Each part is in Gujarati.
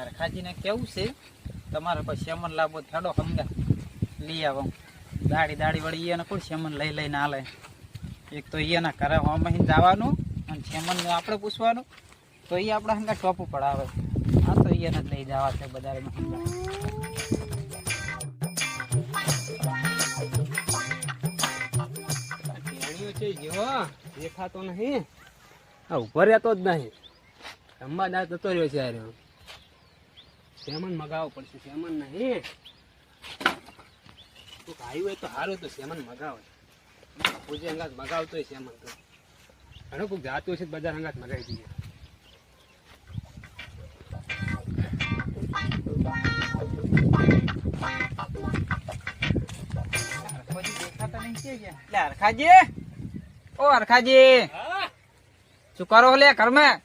હરખાજી ને કેવું છે તમારે કોઈ શેમન લાવો થાડો સમજા લઈ આવો દાડી વળી એને કોઈ શેમન લઈને આલે એક તો એના ઘરે હોમહીને જવાનું અને શેમન આપણે પૂછવાનું તો એ આપણે હંગા ટોપું પડાવે આ તો એને જ લઈ જવા છે બજારમાં હંગા દેખાતો નહીં ઉભો રહેતો જ નહીં રમવા દા જતો રહ્યો છે યાર સેમન મગાવવો પડશે સેમન નહીં તો આવ્યું હોય તો સારું તો સેમન મગાવે પૂજે અંગાત મગાવતો હોય સેમન તો ઘણું કોઈ જાતું છે બજાર અંગાત મગાવી દઈએ દેખાતા નહીં છે એટલે હરખાજી ઓ હરખાજી શું કરો લે ઘરમાં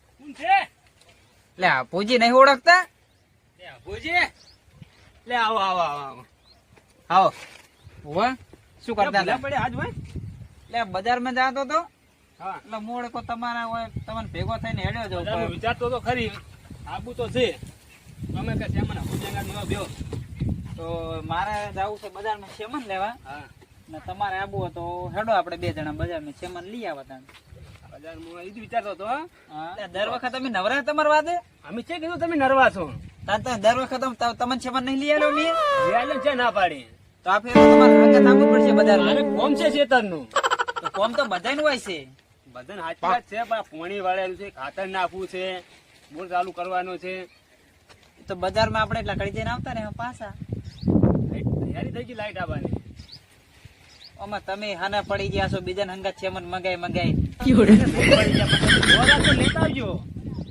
લે પૂજી નહીં ઓળખતા લે આવો આવો આવો આવો હોવે શું કરતા હતા પડે આજ ભાઈ લે બજારમાં જાતો તો હા એટલે મોડે કો તમારા હોય તમને ભેગો થઈને હેડ્યો જાવ હું વિચારતો તો ખરી આબુ તો છે તમે કે સેમન પૂજેંગા નિવા બેઓ તો મારે જવું છે બજારમાં સેમન લેવા હા ને તમારે આબુ હોય તો હેડો આપણે બે જણા બજારમાં સેમન લઈ આવવા તા બજાર હું એ જ વિચારતો હતો હા દર વખત તમે નવરા તમાર વાદે અમે છે કીધું તમે નરવા છો દર વખત તમને સેમન નહીં લઈ આવ્યો મેં વ્યાજન છે ના પાડી તો આ ફેર તમારે હંગાત આવવું પડશે બજારમાં અરે કોમ છે શેતર નું તો કોમ તો બધાયનું હોય છે બધાને હાચી વાત છે પણ પોણી વાળેલું છે ખાતર નાખવું છે બોર ચાલુ કરવાનો છે તો બજારમાં આપણે એટલા કરી જઈને આવતા ને પાછા તૈયારી થઈ ગઈ લાઈટ આવવાની ઓમાં તમે હાના પડી ગયા છો બીજાને હંગાત સેમન મગાઈ લેતા આવજો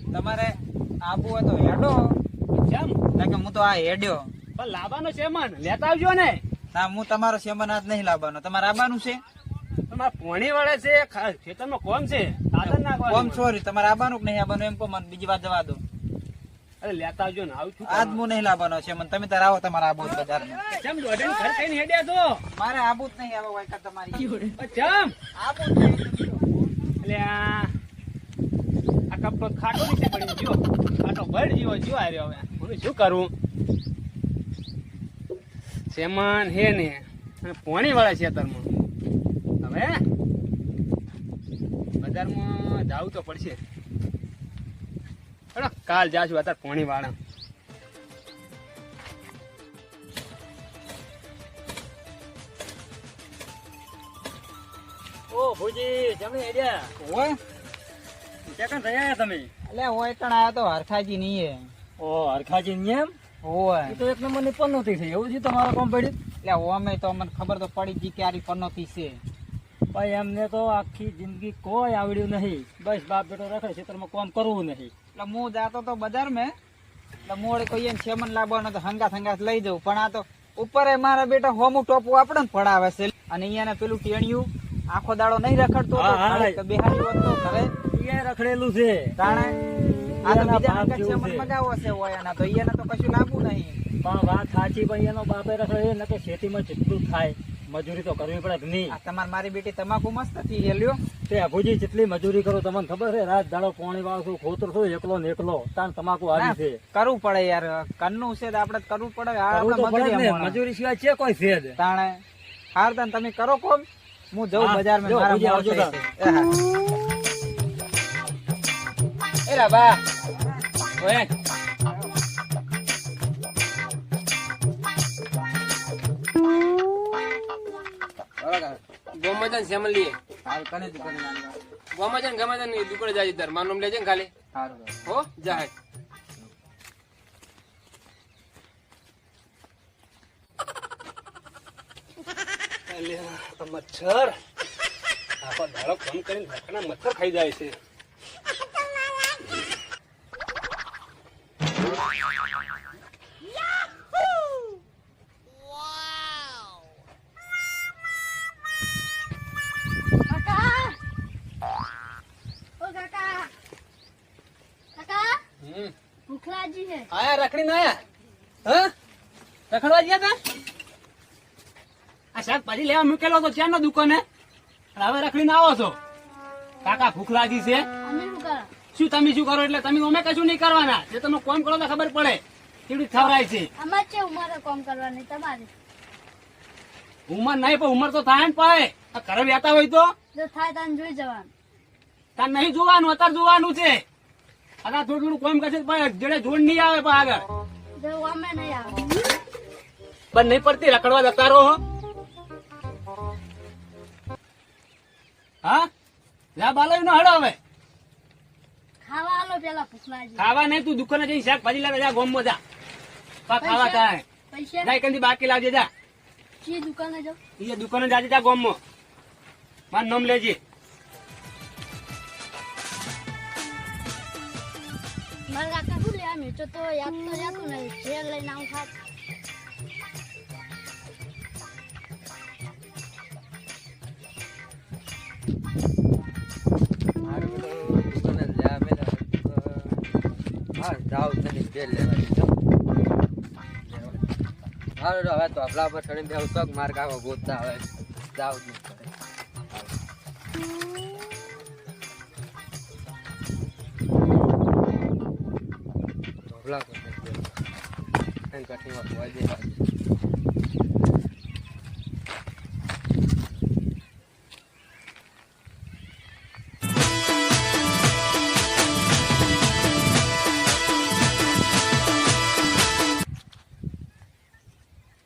તમારે આબુ હોય તો હેડો કેમ કારણ કે હું તો આ હેડ્યો પણ લાવવાનો છે મન લેતા આવજો ને ના હું તમારો સેમન આજ નહીં લાવવાનો તમારે આવવાનું છે તમારા પોણી વાળે છે ખેતરમાં કોમ છે ખાતર નાખવાનું કોમ સોરી તમારે આવવાનું કે નહીં આવવાનું એમ કહો મને બીજી વાત જવા દો અરે લેતા આવજો ને આવું છું આજ હું નહીં લાવવાનો સેમન તમે તાર આવો તમારા આબુ બજારમાં કેમ દોઢેન ઘર કઈને હેડ્યા તો મારે આબુ જ નહીં આવો વાયકા તમારી ચમ આબુ જ નહીં એટલે આ કપ તો ખાટો નીચે પડી ગયો ખાટો બળ જીવો જીવો આવ્યો હવે હું શું કરું સેમન હે ને પોણી વાળા ખેતરમાં હવે બજારમાં જાવું તો પડશે કાલ જાશું અત્યારે પોણી વાળા ઓ ભુજી જમી હેડ્યા હોય ક્યાં રહ્યા તમે એટલે હોય કણ આયા તો હરખાજી નહીં ઓ હરખાજી ને એમ હોય એ તો એક નંબર ની પન્નોતી થઈ એવું છે તમારો કામ પડ્યું એટલે ઓમે તો મને ખબર તો પડી ગઈ કે આરી પનોતી છે ભાઈ એમને તો આખી જિંદગી કોઈ આવડ્યું નહીં બસ બાપ બેટો રખડે ખેતરમાં કામ કરવું નહીં એટલે હું જાતો તો બજાર મેં એટલે મોડે કોઈ એને સેમન લાવવાનો તો હંગાત લઈ જવું પણ આ તો ઉપર મારા બેટા હોમું ટોપું આપણે ને પડાવે છે અને અહીંયા પેલું ટેણિયું આખો દાડો નહીં રખડતો તો બેહાડી હોત તો ઘરે રખડેલું છે તાણે આ તો બીજા હંગાત સેમન મગાવો છે હોય એના તો એને તો કશું લાવવું નહીં પણ વાત સાચી ભાઈ એનો બાપે રખડે ને તો ખેતીમાં જેટલું થાય મજૂરી તો કરવી પડે નહીં આ તમાર મારી બેટી તમાકુ મસ્ત હતી હેલ્યો તે અભુજી જેટલી મજૂરી કરો તમને ખબર છે રાત દાડો પોણી વાળો છું ખોતર છું એકલો ને એકલો તાન તમાકુ આવી છે કરવું પડે યાર કન્નું છે આપણે કરવું પડે મજૂરી સિવાય છે કોઈ છે જ તાણે હાર તાન તમે કરો કોમ હું જઉં બજારમાં મારા મોજ છે એ રાબા ઓય ગોમજન સેમન લીએ હાલ કને દુકાને લાગવા ગોમજન ગમજન ની દુકાને જાય દર મારું નામ લેજે ને ખાલી હારું હો જાય મચ્છર આખો દાડો ફોન કરીને ઘરના મચ્છર ખાઈ જાય છે આયા રખડી ના આયા હા રખડવા ગયા તા આ શાકભાજી લેવા મૂકેલો તો ચાર નો દુકાને હવે રખડી ના આવો છો કાકા ભૂખ લાગી છે શું તમે શું કરો એટલે તમે અમે કશું નહીં કરવાના જે તમે કોમ કરો તો ખબર પડે કેવી ખવરાય છે અમાર છે ઉંમરે કામ કરવાની તમારી ઉંમર નહીં પણ ઉંમર તો થાય ને પાય આ ઘરે બેઠા હોય તો જો થાય તાન જોઈ જવાનું તાર નહીં જોવાનું અત્યારે જોવાનું છે અત્યારે થોડું થોડું કામ કરશે પણ જેડે જોડ નહીં આવે પણ આગળ જો અમે નહીં આવે પણ નહીં પડતી રખડવા જતા રહો હો. હા જા બાલો નો હડો હવે ખાવા આલો પેલા ભૂખ લાગી ખાવા નહીં તું દુકાને જઈને શાકભાજી લાવે જા ગોમમાં જા પા ખાવા થાય પૈસા જાય કંદી બાકી લાવજે જા ચી દુકાને જાઓ એ દુકાને જાજે જા ગોમમાં મારું નામ લેજે મારા કાકા શું લે આમ તો યાદ તો રહેતું નહીં ઘેર લઈને આવું ખાત હવે તો આપણા પર ચડીને બેહું શોખ માર કાકો ગોતતા હવે જાવ જ નહીં પડે. ઢોકળા તો નહીં બેહું. કંઈ કઠીમાં ખવાઈ દેવા.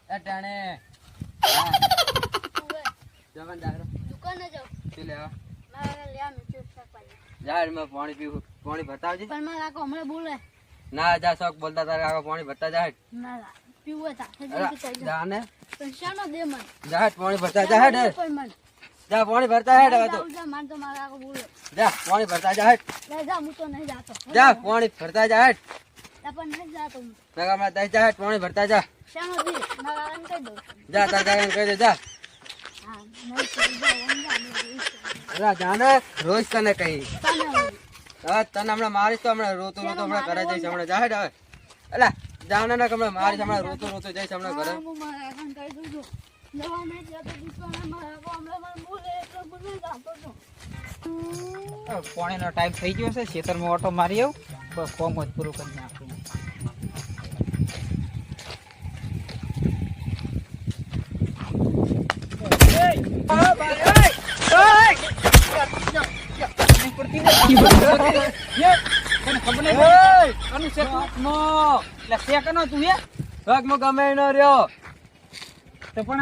અટાણે જવાન દારો દુકાને જાઓ પી લેવા મારા લે આમ ચૂપ શાકભાજી જા મેં પાણી પીવું પાણી ભરતાવજે પણ મારા કાકો હમણાં બોલે ના જા શોખ બોલતા તારે કાકો પાણી ભરતા જા હેઠ. ના પીવું હતા અલા, જા ને પણ શાનો દે મને જા હેઠ પાણી ભરતા જા હેઠ પણ મને જા પાણી ભરતા હેઠ હવે તો માર તો મારા કાકો બોલે જા પાણી ભરતા જા હેઠ લે જા હું તો નહીં જાતો જા પાણી ભરતા જા હેઠ પણ નહીં જાતો હું મેં હમણાં દઈ જા હેઠ પાણી ભરતા જા શાનો દે મારા કાકાને કહી દઉં જા તાર કાકાને કહી દે જા હા નહીં તો અલા જાને રોજ તને કહી તને હવે તને હમણાં મારીશ તો હમણાં રોતો રોતો હમણાં ઘરે જઈશ હમણાં જા હેઠ હવે અલા જાને ને હમણાં મારીશ હમણાં રોતો રોતો જઈશ હમણાં ઘરે હું મારા કાકાને કહી દઉં છું જવા નહીં જતો દુકાને મારા કાકો હમણાં મને બોલે એટલે હું નહીં જાતો છું પાણીનો ટાઈમ થઈ ગયો છે ખેતરમાં ઓટો મારી આવું બસ કોમ જ પૂરું કરી નાખું ગમે એનો રહ્યો તો પણ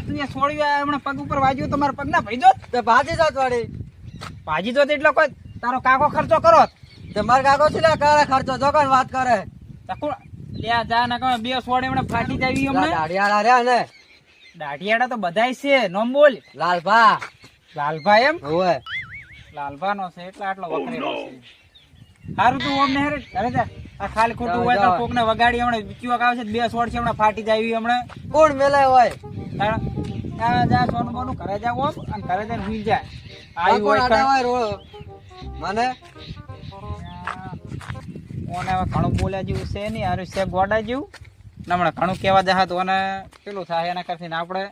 તું છોડ્યું હમણાં પગ ઉપર વાગ્યું તમારા પગ ના ભાઈ દો તો ભાજી જાત વાળી ભાજી દો એટલે કોઈ તારો કાકો ખર્ચો કરો તો મારા કાકો છે લે કરે ખર્ચો જોકન વાત કરે લ્યા જા ના કહે બે સોડે હમણાં ફાટી જાવી હમણાં દાઢિયાળા રહ્યા ને દાઢિયાડા તો બધાય છે નોમ બોલ લાલભા લાલભાઈ એમ હોવે લાલભા નો છે એટલે આટલો વખરેલો છે સારું તું અમને હેરે ઘરે જા આ ખાલી ખોટું હોય તો કોક ને વગાડી હમણાં ચીવક આવે છે બે સોડ છે હમણાં ફાટી જાવી હમણાં કોણ મેલે હોય જા સોનું બોનું ઘરે જાવ ઓમ અને ઘરે જઈને હુઈ જા આ કોણ આડા હોય રો મને ઓને હવે ઘણું બોલ્યા જેવું છે નહીં હારું છે ગોડા જેવું ને હમણાં ઘણું કહેવા જા તો અને પેલું થાય એના કરતી આપણે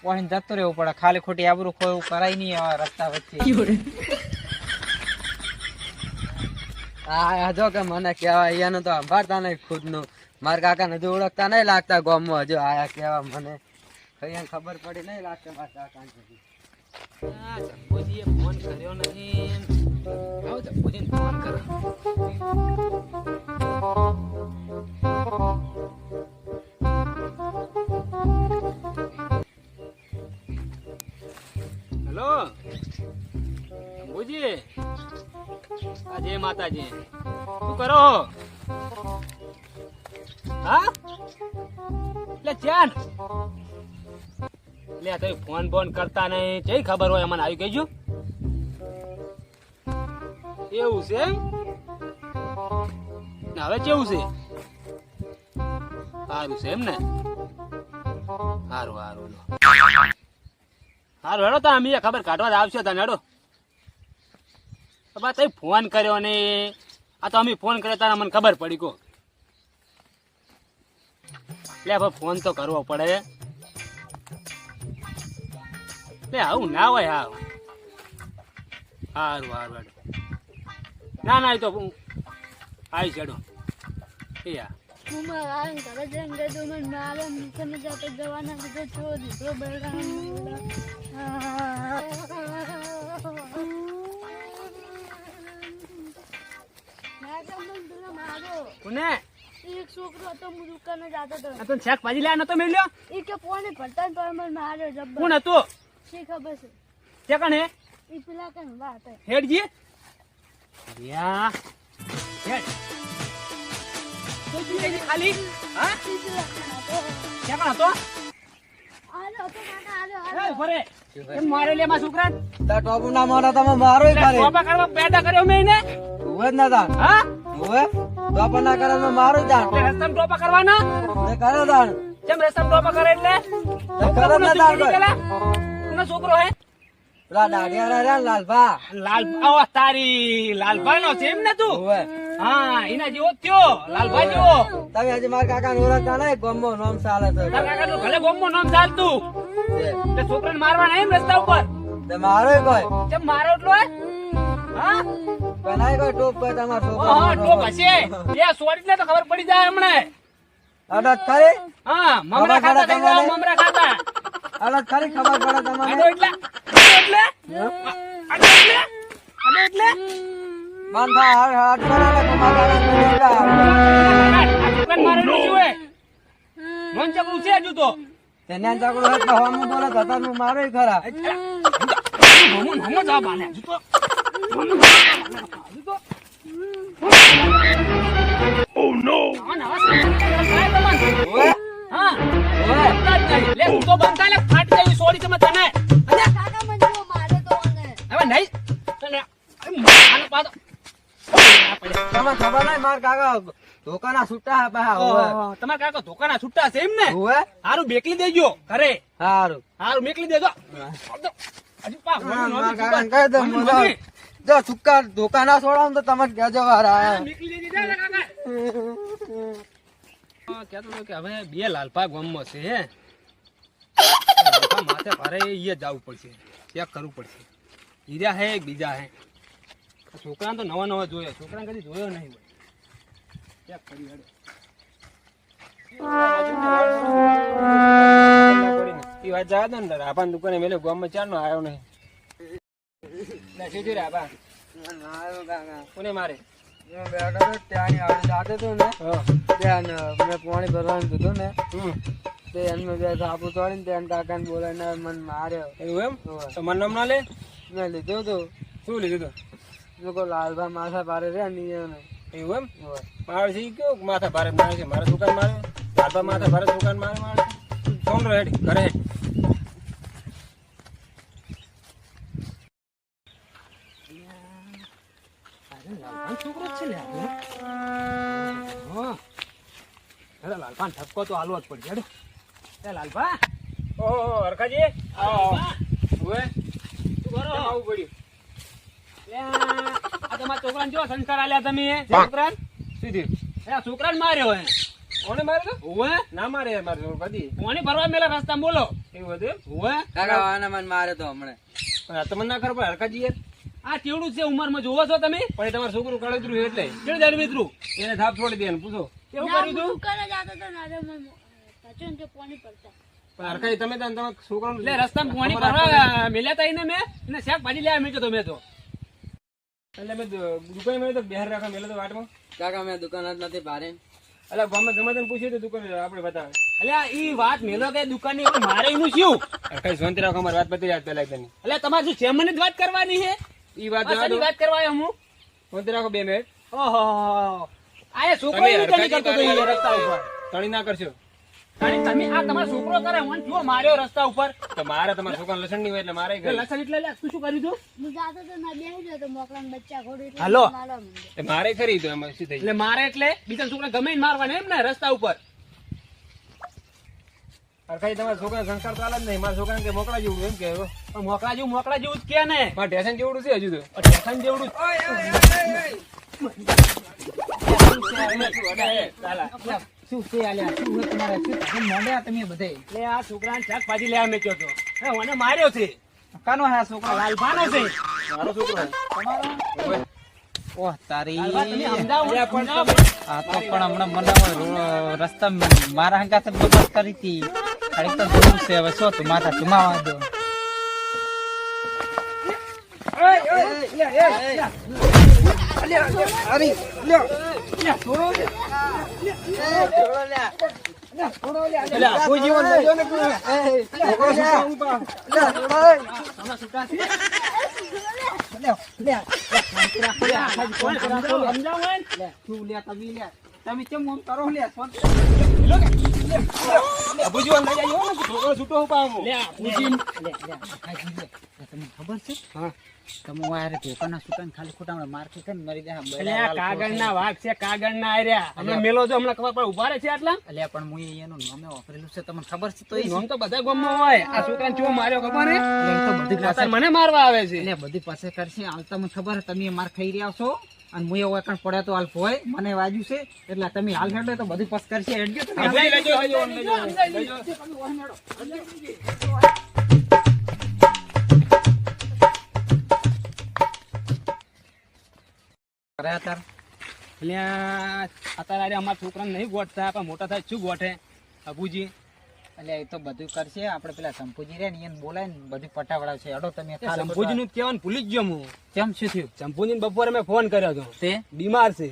ઓહીને જતું રહેવું પડે ખાલી ખોટી આબરૂ કોઈ કરાય નહીં આવા રસ્તા વચ્ચે હા જો કે મને કહેવાય એનું તો સંભાળતા નહીં ખુદ નું મારા કાકા ને હજુ ઓળખતા નહીં લાગતા ગામમાં હજુ આયા કેવા મને કઈ ખબર પડી નહીં લાગતા મારા કાકા ફોન કર્યો નથી ફોન કરો હેલો બુજી જય માતાજી શું કરો હા એટલે ચાલ લે તો ફોન બોન કરતા નહીં કઈ ખબર હોય મને આવી ગઈ એવું છે ને હવે કેવું છે સારું છે એમ ને સારું સારું સારું હેડો તા અમે ખબર કાઢવા આવશે તને હેડો તમે ફોન કર્યો ને આ તો અમે ફોન કર્યો તારા મને ખબર પડી કો લે ભાઈ ફોન તો કરવો પડે લે આવું ના હોય હા સારું સારું ના ના એ તો આવીશ હેડો એ યાર હું મારા આવીને ઘરે જઈને કહી દઉં, મને મારે દુકાને જતો જવાના કીધું છો દીકરો મારો કોને એક છોકરો હતો, હું દુકાને જતો હતો. આ તો શાકભાજી લેવા નતો મેલ્યો? એ કે પોને ભરતા ને તો મને માર્યો જબ્બર. કોણ હતું? શી ખબર છે? તે કણે એ પેલા કઈ વાત હે. હેડજી યા હેડ તો જી ખાલી હા એ પેલા કઈ હતો. તે કણ હતો? આલો હતો કાકા, આલો એ આલો. ઉભરે કેમ મારે લે માં છોકરા તા ટોપુ ના મારા તમે મારો કરે ટોપા કરવા પેદા કર્યો મેં એને હોય જ ના તાણ હા હોય ટોપુ ના કરે તો મારો તાણ એટલે રસ્તામાં ટોપા કરવાના તે કરે તાણ કેમ રસ્તામાં ટોપા કરે એટલે તે કરે ના તાણ પેલા કોનો છોકરો હે પેલા દાડિયા રહ્યા લાલભા લાલભા તારી લાલભા નો છે એમ ને તું હોય હા એના જેવો જ થયો લાલભા જેવો તમે હજી મારા કાકા ને ઓળખતા નહીં ગમો નામ ચાલે છે તારા કાકાનું ભલે ગોમમાં નામ ચાલતું તે એટલે છોકરાને મારવાના એમ રસ્તા ઉપર તે મારો કોઈ કેમ મારો એટલો હે હા બનાય કોઈ ટોપ કોઈ તમારો હા છોકરો ટોપ હશે એ સોરી ને તો ખબર પડી જાય હમણે અડત ખરી હા મમરા ખાતા થઈ ગયા મમરા ખાતા અડત ખરી ખબર પડે તમને આડો એટલે બાંધા હાથ કરે ને કમાતા આ છોકરાને મારેલું શું હે નોન ચકડું છે હજુ તો તેને ચાકડો હોય તો હમ બોલે હતા હું મારો ખરા હમ જવાબ આલે હજુ તો Oh no! ઓય હા ઓય લે તું તો બંધા લે ફાટી જાય સોરી તમે તને કાકા મને જો મારે તો મને. હવે નહીં તને આનો પાછો તમે ખબર નહીં માર કાકા ધોકાના છૂટા પા હોય તમારા કાકા ધોકાના છૂટા છે એમ ને હોય હારું બેકલી દેજો ઘરે સારું હારું મેકલી દેજો હજુ પા માર કાકા કહી દે મોજો જો સુક્કા ધોકાના છોડાવ તો તમે કહેજો વારા મેકલી દેજી જા કાકા કહેતો હતો કે હવે બે લાલપા ગામમાં છે હે લાલપા માથે ભારે એ જવું પડશે ચેક કરવું પડશે હીરા હે બીજા હે છોકરા તો નવા નવા જોયા છોકરા કદી જોયો નહીં હોય ચેક કરી હેડો એ વાત જવા દો ને રાભાની દુકાને મેલે ગામમાં ચાર નો આવ્યો નહીં શું રાભા કોને મારે હું બેઠો તો ત્યાં આવડે જાતે તો ને ત્યાં મેં પાણી ભરવાનું કીધું ને તે એમને બે સાપુ તોડીને ત્યાં કાકાને બોલાવીને મને માર્યો એવું એમ તો મને નામ ના લે મેં લીધું હતું શું લીધું તું લોકો લાલભા માથા પારે રહ્યા ને એવું એમ મારે છે કેવું માથા ભારે મારે છે મારે દુકાન મારે લાલભા માથા ભારે દુકાન મારે મારે ફોન રો હેડી ઘરે છોકરો છે લે લાલભાન ઠપકો તો હાલવો જ પડશે હેડો એ લાલભા ઓહો હરખાજી આવો ઓએ શું કરો આવું પડ્યું આ તમારા છોકરાને જો સંસ્કાર આલ્યા તમે છોકરાને સીધી એ છોકરાને માર્યો હે કોને માર્યો તો ઓએ ના મારે મારે છોકરો કદી કોને ભરવા મેલા રસ્તા બોલો એવું હતું ઓએ કાકા આના મને મારે તો હમણે તમને ના ખબર હરખાજી આ કેવડું છે ઉંમરમાં જોવો છો તમે પણ તમારું છોકરું કળતરું એટલે કેવું જાણ મિત્રું એને થાપ છોડી દે પૂછો કેવું કર્યું તું દુકાને જતો હતો ને આજે મને પાછું કે પાણી પડતા. પણ હરખાજી તમે તમારા છોકરાનું લે રસ્તામાં પાણી ભરવા મેલ્યા તા એને મેં એને શાકભાજી લેવા મેલ્યો તો મેં તો એટલે મેં દુકાને મેં તો બહાર રાખવા મેલ્યો તો વાટમાં કાકા મેં દુકાન જ નથી ભારે એટલે ગામમાં ગમે તેને પૂછ્યું તો દુકાન આપણે બતાવે એટલે ઈ વાત મેલો કે દુકાનની એટલે મારે એનું શું હરખાજી શાંતિ રાખો અમારી વાત પતી જાય પેલા તેની એટલે તમારે શું ચેમની જ વાત કરવાની છે ઈ વાત વાત કરવા હું શાંતિ રાખો 2 મિનિટ ઓહો આ છોકરો એવું તો નહીં કરતો તો ઈ રસ્તા ઉપર તણી ના કરશો તણી તમે આ તમારો છોકરો કરે મને જો માર્યો રસ્તા ઉપર તો મારે તમારા છોકરાને લસણ નહીં હોય એટલે મારે લસણ એટલે લે તું શું કર્યું તું હું જાતો તો ના બેહી ગયો તો મોકલાને બચ્ચા ખોડું એટલે હાલો. મારવા માંડ્યો. એ મારે ખરી તો એમાં શું થઈ એટલે મારે એટલે બીજા છોકરા ગમે ને મારવાને એમ ને રસ્તા ઉપર હરખાઈ તમારા છોકરા સંસ્કાર તો આલે જ નહીં મારા છોકરાને કે મોકલા જેવું એમ કે મોકલા જેવું જ કે ને પણ ટેશન જેવડું છે હજુ તો ટેશન જેવડું શું છે આલ્યા શું તમારે શું મોડ્યા તમે બધે એટલે આ છોકરાને શાકભાજી લેવા મેચ્યો તો મને માર્યો છે કાનો હે છોકરો લાલભાનો છે મારો છોકરો તમારો ઓહ તારી તમે સમજાવો આ તો પણ હમણાં મને રસ્તા મારા હંગાત જ બબાદ કરી હતી. ખાલી તો જોવું છે હવે શું તું માથા ચુમાવા દો. એટલે આખું જીવન લઈ જાઓ ને તું. તમે કેમ આમ કરો લે? આખું જીવન લઈ જાય ને છોકરો છૂટો ઉપાડો. તમને ખબર છે? હા. તમે વારે ધોકાના સુકાને ખાલી ખોટા માર્કેટ કરીને મરી જાય. એટલે આ કાગળના વાઘ છે, કાગળના આર્યા. હમણાં મેલો જો હમણાં ખબર પડે ઉભા રહે છે આટલા. એટલે પણ હું એનું નામે વાપરેલું છે, તમને ખબર છે? તો એ નામ તો બધા ગામમાં હોય. આ છોકરાને ચો માર્યો ખબર હે? તો બધી પાસે અત્યારે મને મારવા આવે છે. એટલે બધી પાસે કરશે. હાલ તમને ખબર છે તમે માર ખાઈ રહ્યા છો અને હું એવો એકણ પડ્યો તો હાલ હોય મને વાજ્યું છે એટલે તમે હાલ હેડો તો બધી પાસ કરશે. હેડજો તમે. લઈ જાઓ. કરે અત્યારે એટલે અત્યારે અમારા છોકરાને નહીં ગોઠતા પણ મોટા થાય શું ગોઠે અબુજી. એટલે એ તો બધું કરશે. આપણે પેલા શંભુજી રે ને એને બોલાય ને બધું પટાવડાવશે. હેડો તમે. શંભુજી નું કહેવાનું ભૂલી જ ગયો હું. કેમ શું થયું? શંભુજી બપોરે મેં ફોન કર્યો હતો. તે બીમાર છે,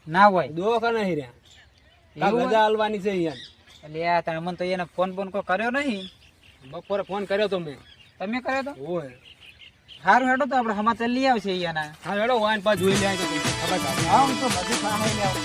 ના હોય દવાખાને નહીં રહ્યા. એવું હોય? રજા હાલવાની છે અહીંયા. એટલે આ તમે મને તો એને ફોન બોન કોઈ કર્યો નહીં. બપોરે ફોન કર્યો તો મેં. તમે કર્યો તો હોય. સારું હેડો તો આપણે સમાચાર લઈ આવશે અહીંયાના. હા હેડો વાન પાછું જોઈ લે તો ખબર હા હું તો બધું સામે લઈ આવું.